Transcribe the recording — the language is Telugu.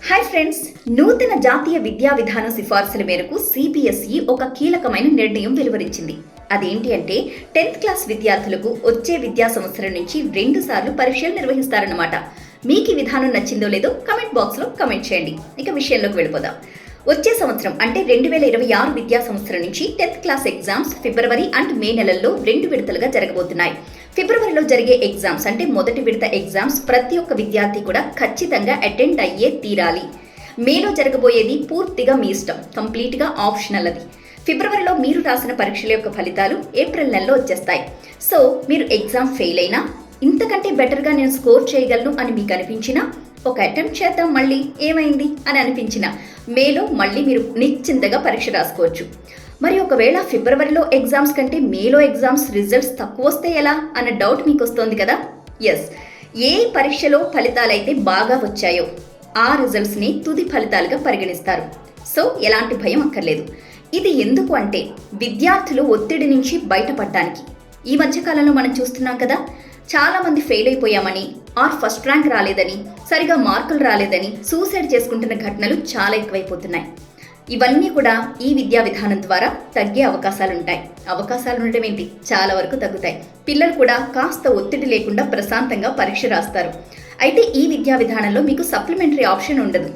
హాయ్ ఫ్రెండ్స్, నూతన జాతీయ విద్యా విధాన సిఫార్సుల మేరకు సిబిఎస్ఈ ఒక కీలకమైన నిర్ణయం వెలువరించింది. అదేంటి అంటే 10th క్లాస్ విద్యార్థులకు వచ్చే విద్యా సంవత్సరం నుంచి 2 సార్లు పరీక్షలు నిర్వహిస్తారన్నమాట. మీకు ఈ విధానం నచ్చిందో లేదో కమెంట్ బాక్స్లో కమెంట్ చేయండి. ఇక విషయంలోకి వెళ్ళిపోదాం. వచ్చే సంవత్సరం అంటే 2026 విద్యా సంవత్సరం నుంచి 10th class exams February and May నెలల్లో 2 విడతలుగా జరగబోతున్నాయి. ఫిబ్రవరిలో జరిగే ఎగ్జామ్స్ అంటే మొదటి విడత ఎగ్జామ్స్ ప్రతి ఒక్క విద్యార్థి కూడా ఖచ్చితంగా అటెండ్ అయ్యే తీరాలి. మేలో జరగబోయేది పూర్తిగా మీ ఇష్టం, కంప్లీట్గా ఆప్షనల్. అది ఫిబ్రవరిలో మీరు రాసిన పరీక్షల యొక్క ఫలితాలు ఏప్రిల్ నెలలో వచ్చేస్తాయి. సో మీరు ఎగ్జామ్ ఫెయిల్ అయినా ఇంతకంటే బెటర్గా నేను స్కోర్ చేయగలను అని మీకు అనిపించినా, ఒక అటెంప్ట్ చేద్దాం మళ్ళీ ఏమైంది అని అనిపించిన మేలో మళ్ళీ మీరు నిశ్చింతగా పరీక్ష రాసుకోవచ్చు. మరి ఒకవేళ ఫిబ్రవరిలో ఎగ్జామ్స్ కంటే మేలో ఎగ్జామ్స్ రిజల్ట్స్ తక్కువ వస్తే ఎలా అన్న డౌట్ మీకు వస్తుంది కదా. ఎస్, ఏ పరీక్షలో ఫలితాలైతే బాగా వచ్చాయో ఆ రిజల్ట్స్ని తుది ఫలితాలుగా పరిగణిస్తారు. సో ఎలాంటి భయం అక్కర్లేదు. ఇది ఎందుకు అంటే విద్యార్థులు ఒత్తిడి నుంచి బయటపడడానికి. ఈ మధ్యకాలంలో మనం చూస్తున్నాం కదా, చాలా మంది ఫెయిల్ అయిపోయామని, ఫస్ట్ ర్యాంక్ రాలేదని, సరిగా మార్కులు రాలేదని సూసైడ్ చేసుకుంటున్న ఘటనలు చాలా ఎక్కువైపోతున్నాయి. ఇవన్నీ కూడా ఈ విద్యా విధానం ద్వారా తగ్గే అవకాశాలుంటాయి. అవకాశాలు ఉండడం ఏంటి, చాలా వరకు తగ్గుతాయి. పిల్లలు కూడా కాస్త ఒత్తిడి లేకుండా ప్రశాంతంగా పరీక్ష రాస్తారు. అయితే ఈ విద్యా విధానంలో మీకు సప్లిమెంటరీ ఆప్షన్ ఉండదు.